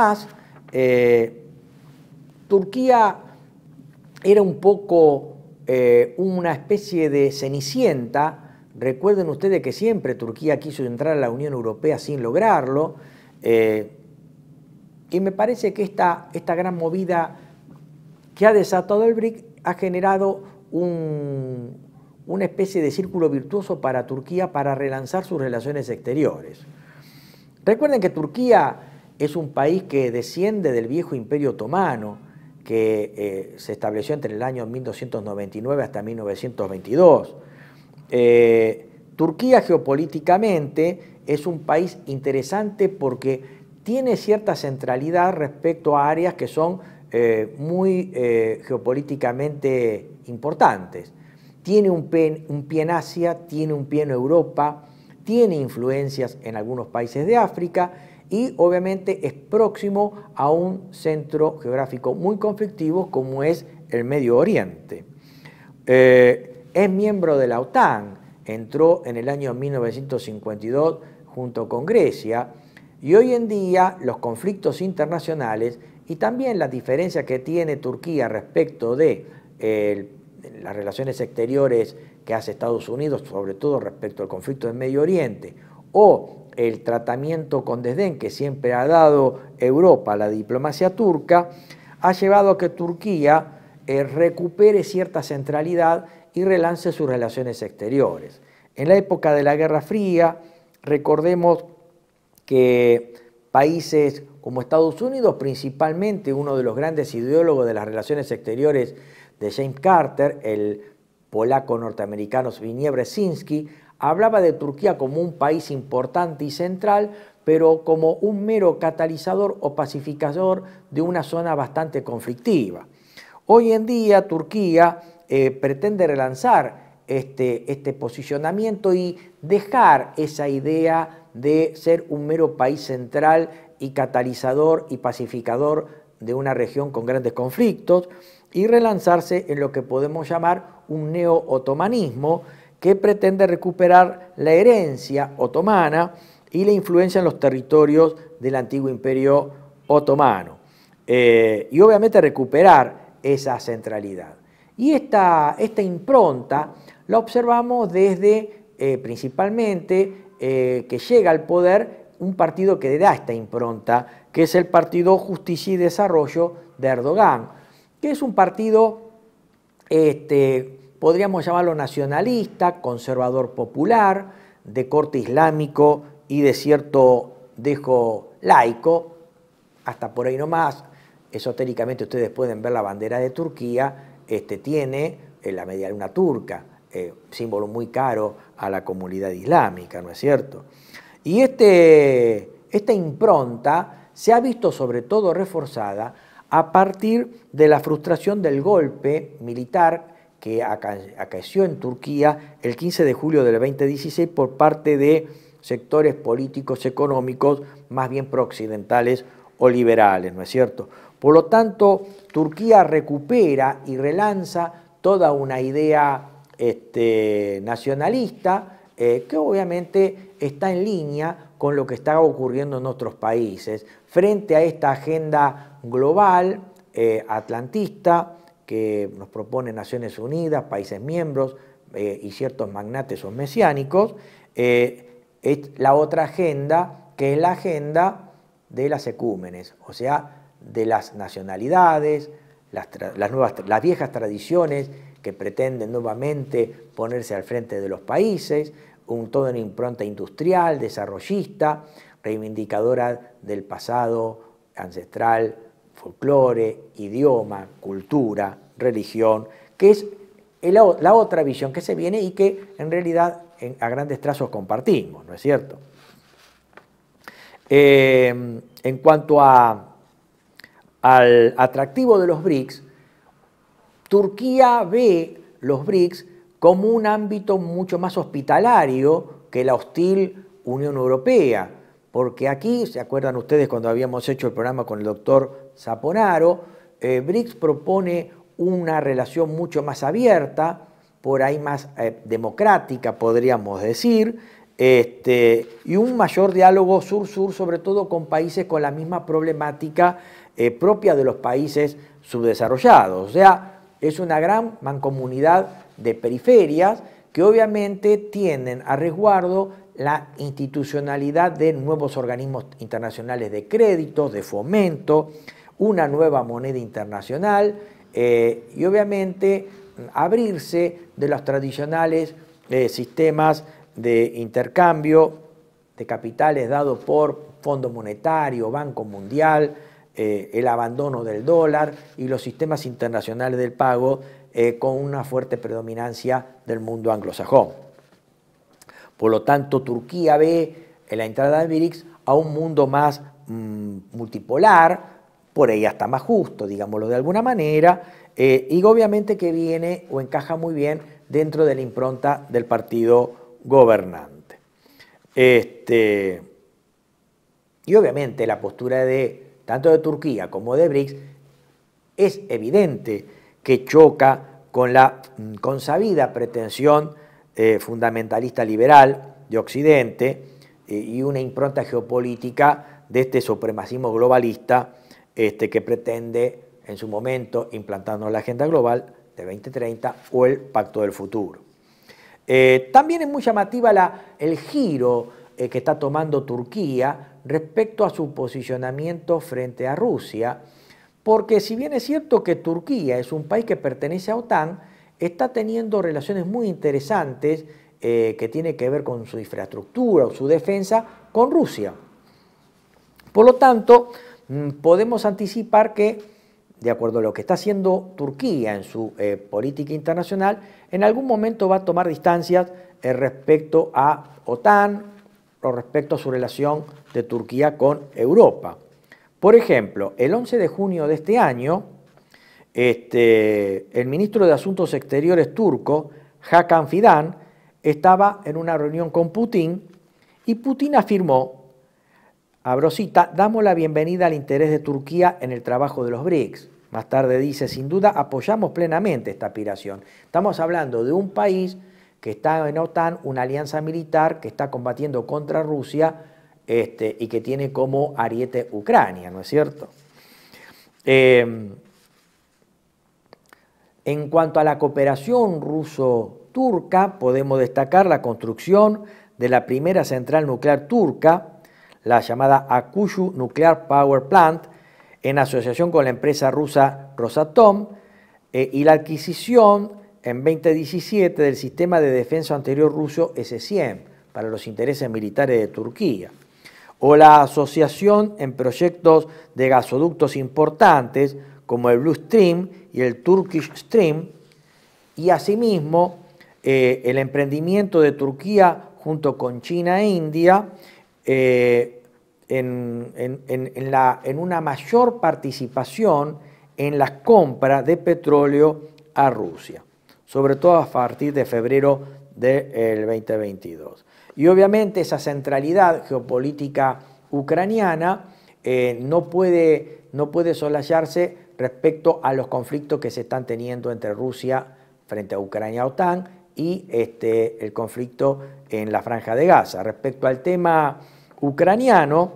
Turquía era un poco una especie de cenicienta. Recuerden ustedes que siempre Turquía quiso entrar a la Unión Europea sin lograrlo. Y me parece que esta gran movida que ha desatado el BRIC ha generado una especie de círculo virtuoso para Turquía para relanzar sus relaciones exteriores. Recuerden que Turquía es un país que desciende del viejo Imperio Otomano, que se estableció entre el año 1299 hasta 1922. Turquía geopolíticamente es un país interesante porque tiene cierta centralidad respecto a áreas que son muy geopolíticamente importantes. Tiene un pie en Asia, tiene un pie en Europa, tiene influencias en algunos países de África y obviamente es próximo a un centro geográfico muy conflictivo como es el Medio Oriente. Es miembro de la OTAN, entró en el año 1952 junto con Grecia y hoy en día los conflictos internacionales y también la diferencia que tiene Turquía respecto de las relaciones exteriores que hace Estados Unidos, sobre todo respecto al conflicto del Medio Oriente, o el tratamiento con desdén que siempre ha dado Europa a la diplomacia turca, ha llevado a que Turquía recupere cierta centralidad y relance sus relaciones exteriores. En la época de la Guerra Fría, recordemos que países como Estados Unidos, principalmente uno de los grandes ideólogos de las relaciones exteriores de James Carter, el polaco norteamericano Zbigniew Brzezinski, hablaba de Turquía como un país importante y central, pero como un mero catalizador o pacificador de una zona bastante conflictiva. Hoy en día Turquía pretende relanzar este posicionamiento y dejar esa idea de ser un mero país central y catalizador y pacificador de una región con grandes conflictos y relanzarse en lo que podemos llamar un neo-otomanismo que pretende recuperar la herencia otomana y la influencia en los territorios del antiguo imperio otomano y obviamente recuperar esa centralidad. Y esta impronta la observamos desde principalmente que llega al poder un partido que le da esta impronta, que es el Partido Justicia y Desarrollo de Erdogan, que es un partido, podríamos llamarlo nacionalista, conservador popular, de corte islámico y de cierto dejo laico, hasta por ahí nomás. Esotéricamente ustedes pueden ver la bandera de Turquía, tiene la media luna turca, símbolo muy caro a la comunidad islámica, ¿no es cierto? Y esta impronta se ha visto sobre todo reforzada a partir de la frustración del golpe militar que acaeció en Turquía el 15 de julio del 2016 por parte de sectores políticos económicos más bien prooccidentales o liberales, ¿no es cierto? Por lo tanto, Turquía recupera y relanza toda una idea nacionalista que obviamente está en línea con lo que está ocurriendo en otros países, frente a esta agenda global, atlantista, que nos propone Naciones Unidas, países miembros y ciertos magnates o mesiánicos. Es la otra agenda, que es la agenda de las ecúmenes, o sea, de las nacionalidades, las viejas tradiciones que pretenden nuevamente ponerse al frente de los países, toda una impronta industrial, desarrollista, reivindicadora del pasado ancestral, folclore, idioma, cultura, religión, que es la otra visión que se viene y que en realidad a grandes trazos compartimos, ¿no es cierto? En cuanto al atractivo de los BRICS, Turquía ve los BRICS como un ámbito mucho más hospitalario que la hostil Unión Europea, porque aquí, ¿se acuerdan ustedes cuando habíamos hecho el programa con el doctor Zaponaro? BRICS propone una relación mucho más abierta, por ahí más democrática, podríamos decir, y un mayor diálogo sur-sur, sobre todo con países con la misma problemática propia de los países subdesarrollados. O sea, es una gran mancomunidad de periferias que obviamente tienen a resguardo la institucionalidad de nuevos organismos internacionales de crédito, de fomento, una nueva moneda internacional y obviamente abrirse de los tradicionales sistemas de intercambio de capitales dados por Fondo Monetario, Banco Mundial, el abandono del dólar y los sistemas internacionales del pago con una fuerte predominancia del mundo anglosajón. Por lo tanto, Turquía ve en la entrada de BRICS a un mundo más multipolar, por ahí hasta más justo, digámoslo de alguna manera, y obviamente que viene o encaja muy bien dentro de la impronta del partido gobernante. Y obviamente la postura tanto de Turquía como de BRICS es evidente que choca con la consabida pretensión fundamentalista liberal de Occidente y una impronta geopolítica de este supremacismo globalista que pretende en su momento implantando la agenda global de 2030 o el Pacto del Futuro. También es muy llamativa el giro que está tomando Turquía respecto a su posicionamiento frente a Rusia, porque si bien es cierto que Turquía es un país que pertenece a OTAN, está teniendo relaciones muy interesantes que tienen que ver con su infraestructura o su defensa con Rusia. Por lo tanto, podemos anticipar que, de acuerdo a lo que está haciendo Turquía en su política internacional, en algún momento va a tomar distancias respecto a OTAN o respecto a su relación de Turquía con Europa. Por ejemplo, el 11 de junio de este año, el ministro de Asuntos Exteriores turco, Hakan Fidan, estaba en una reunión con Putin y Putin afirmó, abro cita, damos la bienvenida al interés de Turquía en el trabajo de los BRICS. Más tarde dice, sin duda apoyamos plenamente esta aspiración. Estamos hablando de un país que está en OTAN, una alianza militar que está combatiendo contra Rusia y que tiene como ariete Ucrania, ¿no es cierto? En cuanto a la cooperación ruso-turca, podemos destacar la construcción de la primera central nuclear turca, la llamada Akuyu Nuclear Power Plant, en asociación con la empresa rusa Rosatom, y la adquisición en 2017 del sistema de defensa anterior ruso S-100 para los intereses militares de Turquía, o la asociación en proyectos de gasoductos importantes como el Blue Stream y el Turkish Stream, y asimismo el emprendimiento de Turquía junto con China e India en una mayor participación en las compras de petróleo a Rusia. sobre todo a partir de febrero del 2022. Y obviamente esa centralidad geopolítica ucraniana no puede soslayarse respecto a los conflictos que se están teniendo entre Rusia frente a Ucrania, OTAN, y el conflicto en la Franja de Gaza. Respecto al tema ucraniano,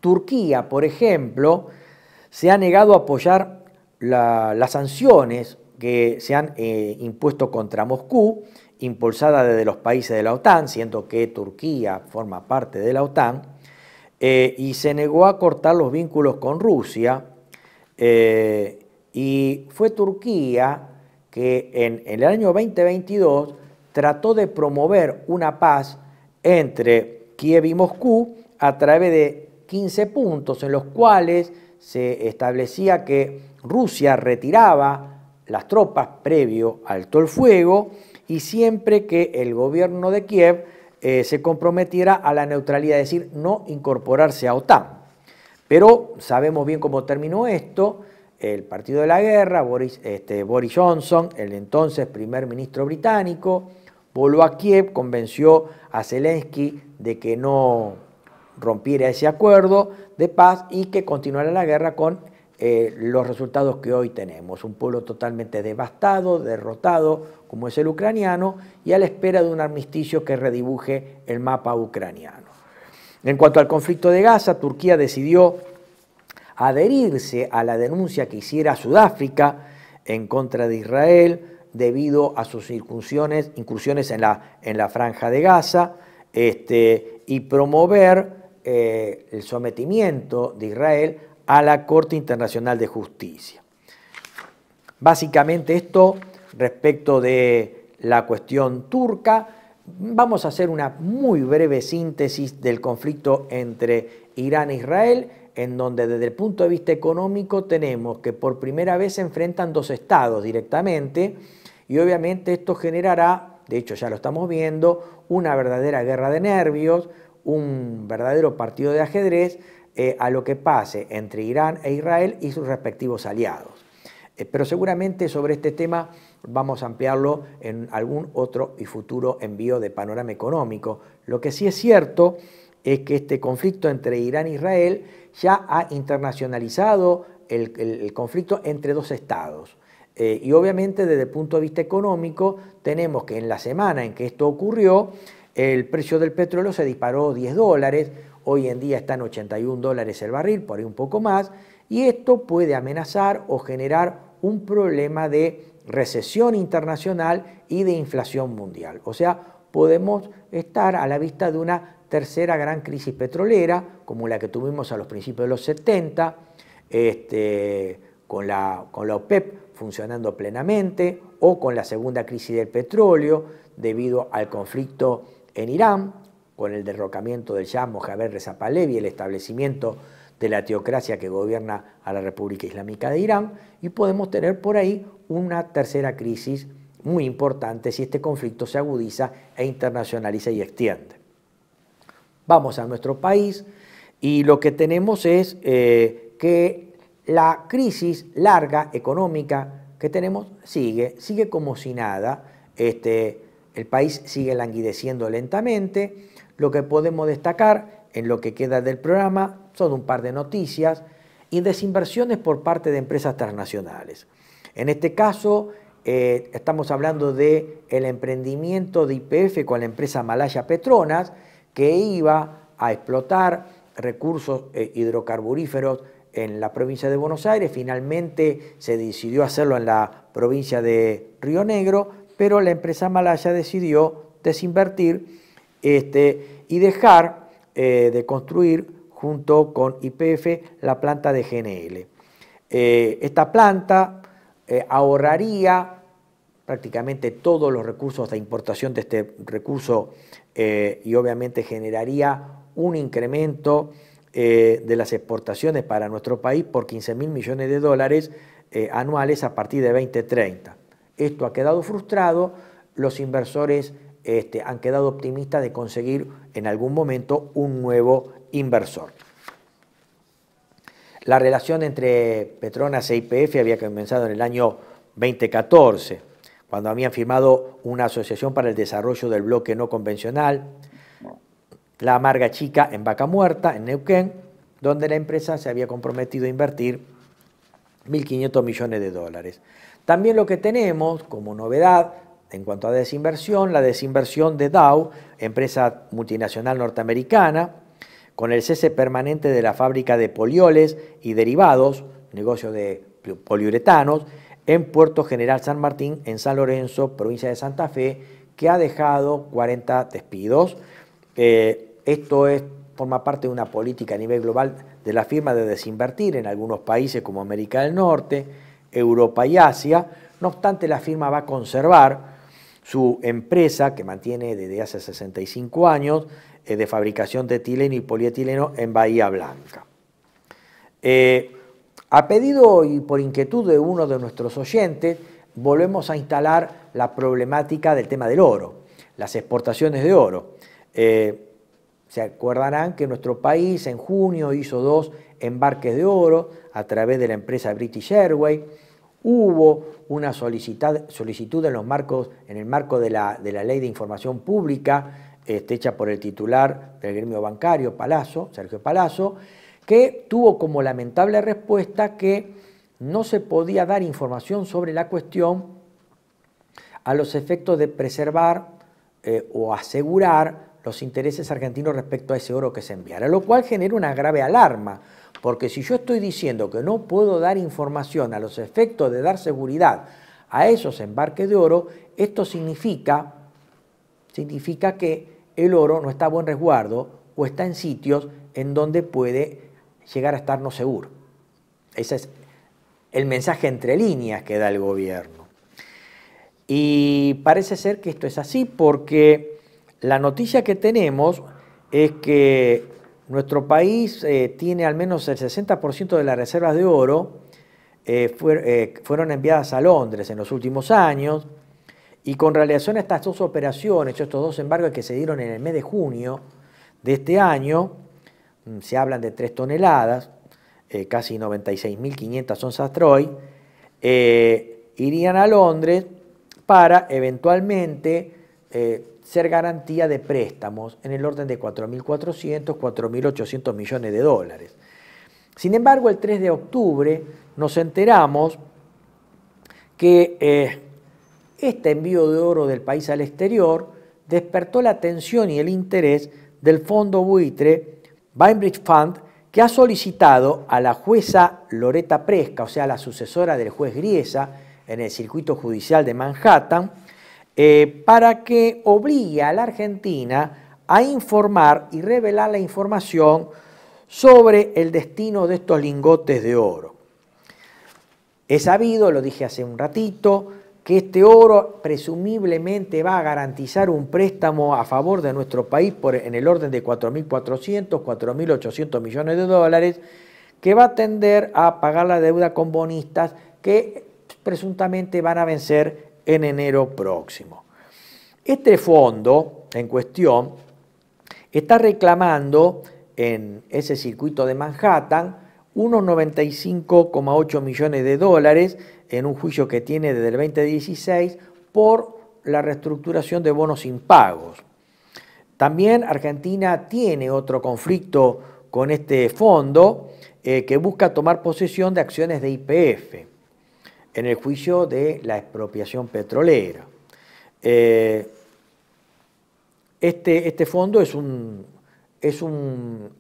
Turquía, por ejemplo, se ha negado a apoyar las sanciones que se han impuesto contra Moscú, impulsada desde los países de la OTAN, siendo que Turquía forma parte de la OTAN, y se negó a cortar los vínculos con Rusia, y fue Turquía que en el año 2022 trató de promover una paz entre Kiev y Moscú a través de 15 puntos en los cuales se establecía que Rusia retiraba las tropas previo al alto el fuego y siempre que el gobierno de Kiev se comprometiera a la neutralidad, es decir, no incorporarse a OTAN. Pero sabemos bien cómo terminó esto. El partido de la guerra, Boris Johnson, el entonces primer ministro británico, voló a Kiev, convenció a Zelensky de que no rompiera ese acuerdo de paz y que continuara la guerra con los resultados que hoy tenemos. Un pueblo totalmente devastado, derrotado, como es el ucraniano, y a la espera de un armisticio que redibuje el mapa ucraniano. En cuanto al conflicto de Gaza, Turquía decidió adherirse a la denuncia que hiciera Sudáfrica en contra de Israel debido a sus incursiones en la Franja de Gaza y promover el sometimiento de Israel a la Corte Internacional de Justicia. Básicamente esto respecto de la cuestión turca. Vamos a hacer una muy breve síntesis del conflicto entre Irán e Israel, en donde desde el punto de vista económico tenemos que por primera vez se enfrentan dos estados directamente y obviamente esto generará, de hecho ya lo estamos viendo, una verdadera guerra de nervios, un verdadero partido de ajedrez a lo que pase entre Irán e Israel y sus respectivos aliados. Pero seguramente sobre este tema vamos a ampliarlo en algún otro y futuro envío de Panorama Económico. Lo que sí es cierto es que este conflicto entre Irán e Israel ya ha internacionalizado el conflicto entre dos estados. Y obviamente desde el punto de vista económico tenemos que en la semana en que esto ocurrió, el precio del petróleo se disparó $10, hoy en día está en $81 el barril, por ahí un poco más, y esto puede amenazar o generar un problema de recesión internacional y de inflación mundial. O sea, podemos estar a la vista de una tercera gran crisis petrolera, como la que tuvimos a los principios de los 70, con la OPEP funcionando plenamente, o con la segunda crisis del petróleo debido al conflicto en Irán, con el derrocamiento del Shah Mohammad Reza Pahlavi y el establecimiento de la teocracia que gobierna a la República Islámica de Irán, y podemos tener por ahí una tercera crisis muy importante si este conflicto se agudiza e internacionaliza y extiende. Vamos a nuestro país y lo que tenemos es que la crisis larga económica que tenemos sigue como si nada. El país sigue languideciendo lentamente. Lo que podemos destacar en lo que queda del programa son un par de noticias y desinversiones por parte de empresas transnacionales. En este caso estamos hablando del emprendimiento de YPF con la empresa Malaya Petronas, que iba a explotar recursos hidrocarburíferos en la provincia de Buenos Aires. Finalmente se decidió hacerlo en la provincia de Río Negro, pero la empresa Malaya decidió desinvertir y dejar de construir junto con YPF la planta de GNL. Esta planta ahorraría prácticamente todos los recursos de importación de este recurso y obviamente generaría un incremento de las exportaciones para nuestro país por $15.000 millones anuales a partir de 2030. Esto ha quedado frustrado, los inversores han quedado optimistas de conseguir en algún momento un nuevo inversor. La relación entre Petronas e YPF había comenzado en el año 2014. cuando habían firmado una asociación para el desarrollo del bloque no convencional, La Amarga Chica en Vaca Muerta, en Neuquén, donde la empresa se había comprometido a invertir 1.500 millones de dólares. También lo que tenemos como novedad en cuanto a desinversión, la desinversión de Dow, empresa multinacional norteamericana, con el cese permanente de la fábrica de polioles y derivados, negocio de poliuretanos, en Puerto General San Martín, en San Lorenzo, provincia de Santa Fe, que ha dejado 40 despidos. Esto forma parte de una política a nivel global de la firma de desinvertir en algunos países como América del Norte, Europa y Asia. No obstante, la firma va a conservar su empresa, que mantiene desde hace 65 años, de fabricación de etileno y polietileno en Bahía Blanca. A pedido y por inquietud de uno de nuestros oyentes, volvemos a instalar la problemática del tema del oro, las exportaciones de oro. Se acordarán que nuestro país en junio hizo 2 embarques de oro a través de la empresa British Airways. Hubo una solicitud en el marco de la Ley de Información Pública, hecha por el titular del gremio bancario, Palazzo, Sergio Palazzo, que tuvo como lamentable respuesta que no se podía dar información sobre la cuestión a los efectos de preservar o asegurar los intereses argentinos respecto a ese oro que se enviara, lo cual genera una grave alarma, porque si yo estoy diciendo que no puedo dar información a los efectos de dar seguridad a esos embarques de oro, esto significa que el oro no está a buen resguardo o está en sitios en donde puede llegar a estar no seguro. Ese es el mensaje entre líneas que da el gobierno. Y parece ser que esto es así porque la noticia que tenemos es que nuestro país tiene al menos el 60% de las reservas de oro fueron enviadas a Londres en los últimos años, y con relación a estas 2 operaciones, estos 2 embargos que se dieron en el mes de junio de este año, se hablan de 3 toneladas, casi 96.500 onzas Troy, irían a Londres para eventualmente ser garantía de préstamos en el orden de 4.400, 4.800 millones de dólares. Sin embargo, el 3 de octubre nos enteramos que este envío de oro del país al exterior despertó la atención y el interés del fondo buitre Bainbridge Fund, que ha solicitado a la jueza Loretta Presca, o sea, la sucesora del juez Griesa en el circuito judicial de Manhattan, para que obligue a la Argentina a informar y revelar la información sobre el destino de estos lingotes de oro. Es sabido, lo dije hace un ratito, que este oro presumiblemente va a garantizar un préstamo a favor de nuestro país en el orden de 4.400, 4.800 millones de dólares, que va a tender a pagar la deuda con bonistas que presuntamente van a vencer en enero próximo. Este fondo en cuestión está reclamando en ese circuito de Manhattan unos 95,8 millones de dólares en un juicio que tiene desde el 2016 por la reestructuración de bonos impagos. También Argentina tiene otro conflicto con este fondo que busca tomar posesión de acciones de YPF en el juicio de la expropiación petrolera. Este fondo es un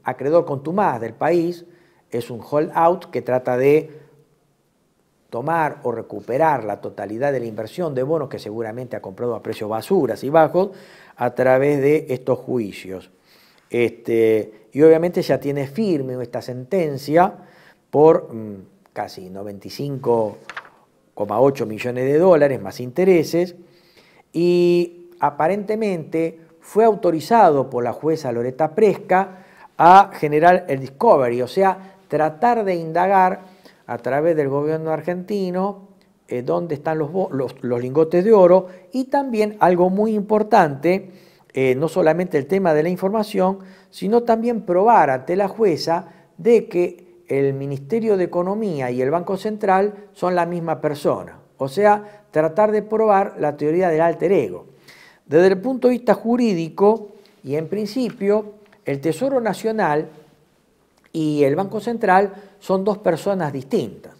acreedor contumaz del país, es un hold-out que trata de tomar o recuperar la totalidad de la inversión de bonos que seguramente ha comprado a precios basuras y bajos a través de estos juicios. Y obviamente ya tiene firme esta sentencia por casi 95,8 millones de dólares más intereses, y aparentemente fue autorizado por la jueza Loretta Presca a generar el discovery, o sea, tratar de indagar a través del gobierno argentino dónde están los lingotes de oro, y también algo muy importante, no solamente el tema de la información, sino también probar ante la jueza de que el Ministerio de Economía y el Banco Central son la misma persona. o sea, tratar de probar la teoría del alter ego. Desde el punto de vista jurídico y en principio, el Tesoro Nacional y el Banco Central son dos personas distintas,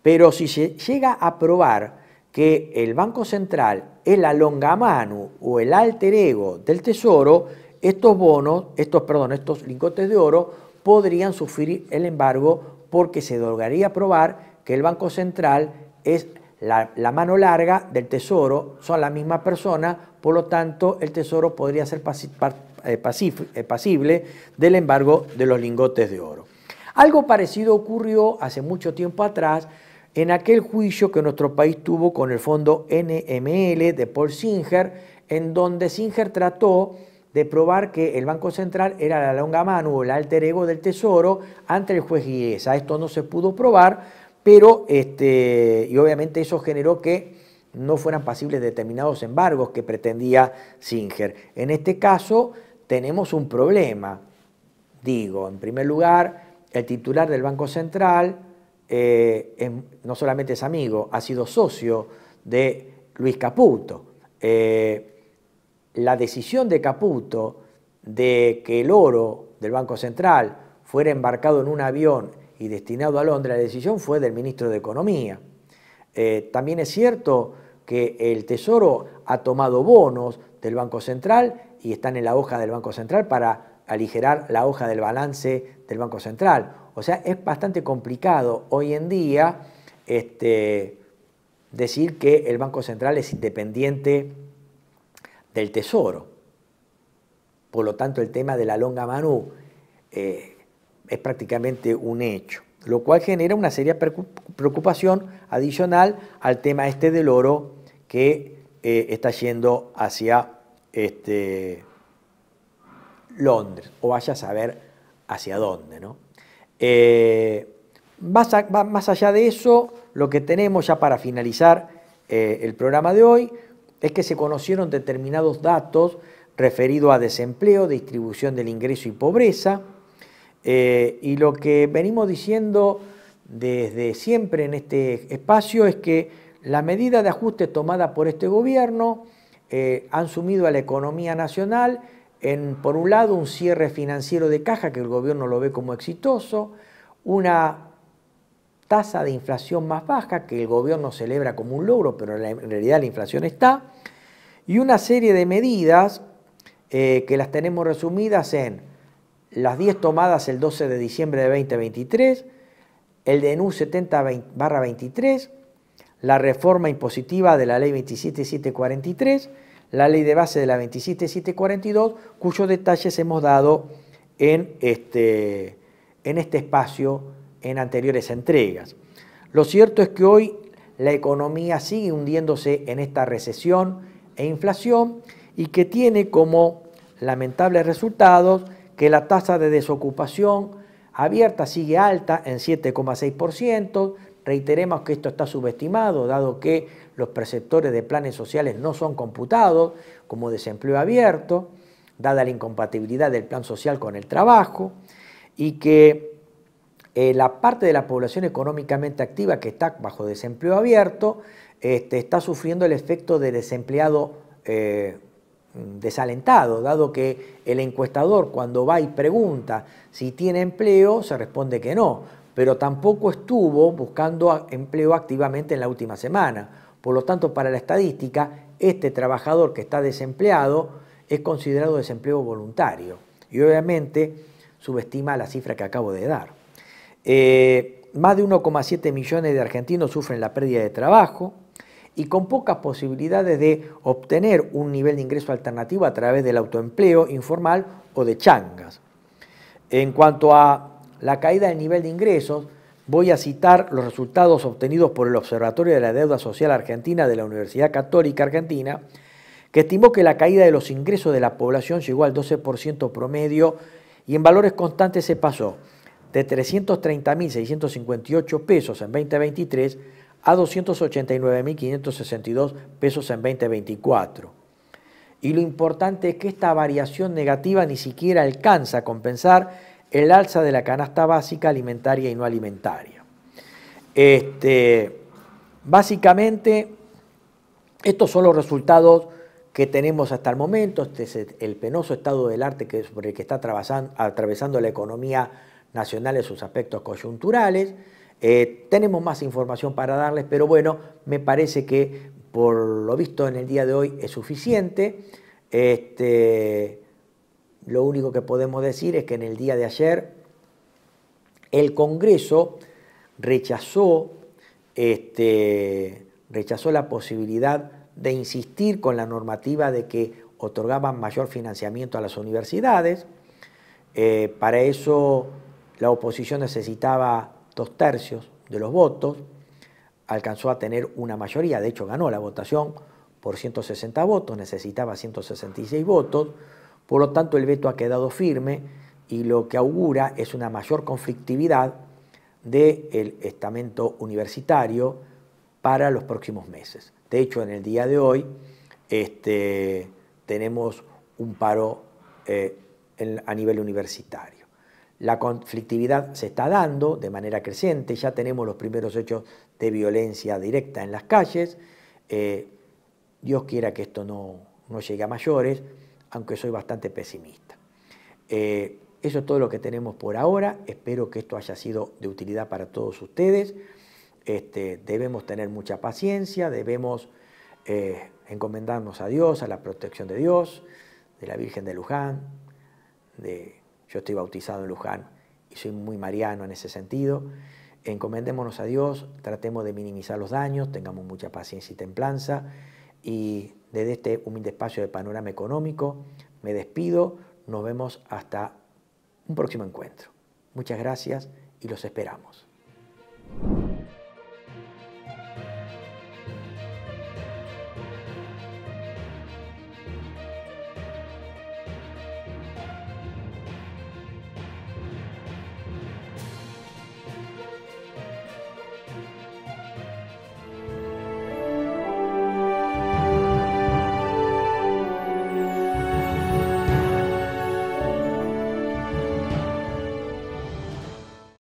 pero si se llega a probar que el Banco Central es la longamano o el alter ego del Tesoro, estos lingotes de oro podrían sufrir el embargo porque se lograría probar que el Banco Central es la mano larga del Tesoro, son la misma persona, por lo tanto el Tesoro podría ser pasible del embargo de los lingotes de oro. Algo parecido ocurrió hace mucho tiempo atrás en aquel juicio que nuestro país tuvo con el fondo NML de Paul Singer, en donde Singer trató de probar que el Banco Central era la longamano o el alter ego del Tesoro ante el juez Guiesa. Esto no se pudo probar, pero y obviamente eso generó que no fueran pasibles determinados embargos que pretendía Singer. En este caso tenemos un problema. Digo, en primer lugar, el titular del Banco Central no solamente es amigo, ha sido socio de Luis Caputo. La decisión de Caputo de que el oro del Banco Central fuera embarcado en un avión y destinado a Londres, la decisión fue del ministro de Economía. También es cierto que el Tesoro ha tomado bonos del Banco Central y están en la hoja del Banco Central para aligerar la hoja del balance del Banco Central. O sea, es bastante complicado hoy en día decir que el Banco Central es independiente del Tesoro. Por lo tanto, el tema de la longamano es prácticamente un hecho, lo cual genera una seria preocupación adicional al tema del oro que está yendo hacia Londres, o vaya a saber hacia dónde, ¿no? Más allá de eso, lo que tenemos ya para finalizar el programa de hoy es que se conocieron determinados datos referidos a desempleo, distribución del ingreso y pobreza, y lo que venimos diciendo desde siempre en este espacio es que las medidas de ajuste tomadas por este gobierno han sumido a la economía nacional en, por un lado, un cierre financiero de caja que el gobierno lo ve como exitoso, una tasa de inflación más baja que el gobierno celebra como un logro, pero en realidad la inflación está, y una serie de medidas que las tenemos resumidas en las 10 tomadas el 12 de diciembre de 2023, el DNU 70/23, la reforma impositiva de la ley 27743, la ley de base de la 27742, cuyos detalles hemos dado en este espacio en anteriores entregas. Lo cierto es que hoy la economía sigue hundiéndose en esta recesión e inflación y que tiene como lamentables resultados que la tasa de desocupación abierta sigue alta en 7,6%. Reiteremos que esto está subestimado, dado que los perceptores de planes sociales no son computados como desempleo abierto, dada la incompatibilidad del plan social con el trabajo, y que la parte de la población económicamente activa que está bajo desempleo abierto está sufriendo el efecto de desempleado desalentado, dado que el encuestador cuando va y pregunta si tiene empleo se responde que no, pero tampoco estuvo buscando empleo activamente en la última semana. Por lo tanto, para la estadística, este trabajador que está desempleado es considerado desempleo voluntario y obviamente subestima la cifra que acabo de dar. Más de 1,7 millones de argentinos sufren la pérdida de trabajo y con pocas posibilidades de obtener un nivel de ingreso alternativo a través del autoempleo informal o de changas. En cuanto a la caída del nivel de ingresos, voy a citar los resultados obtenidos por el Observatorio de la Deuda Social Argentina de la Universidad Católica Argentina, que estimó que la caída de los ingresos de la población llegó al 12% promedio y en valores constantes se pasó de 330.658 pesos en 2023 a 289.562 pesos en 2024. Y lo importante es que esta variación negativa ni siquiera alcanza a compensar el alza de la canasta básica alimentaria y no alimentaria. Básicamente, estos son los resultados que tenemos hasta el momento. Este es el penoso estado del arte por el que está atravesando la economía nacional en sus aspectos coyunturales. Tenemos más información para darles, pero bueno, me parece que por lo visto en el día de hoy es suficiente. Lo único que podemos decir es que en el día de ayer el Congreso rechazó la posibilidad de insistir con la normativa de que otorgaban mayor financiamiento a las universidades. Para eso la oposición necesitaba 2/3 de los votos, alcanzó a tener una mayoría, de hecho ganó la votación por 160 votos, necesitaba 166 votos, por lo tanto el veto ha quedado firme y lo que augura es una mayor conflictividad del estamento universitario para los próximos meses. De hecho, en el día de hoy tenemos un paro a nivel universitario. La conflictividad se está dando de manera creciente, ya tenemos los primeros hechos de violencia directa en las calles. Dios quiera que esto no llegue a mayores, aunque soy bastante pesimista. Eso es todo lo que tenemos por ahora. Espero que esto haya sido de utilidad para todos ustedes. Debemos tener mucha paciencia, debemos encomendarnos a Dios, a la protección de Dios, de la Virgen de Luján. Yo estoy bautizado en Luján y soy muy mariano en ese sentido. Encomendémonos a Dios, tratemos de minimizar los daños, tengamos mucha paciencia y templanza. Y desde este humilde espacio de Panorama Económico me despido. Nos vemos hasta un próximo encuentro. Muchas gracias y los esperamos.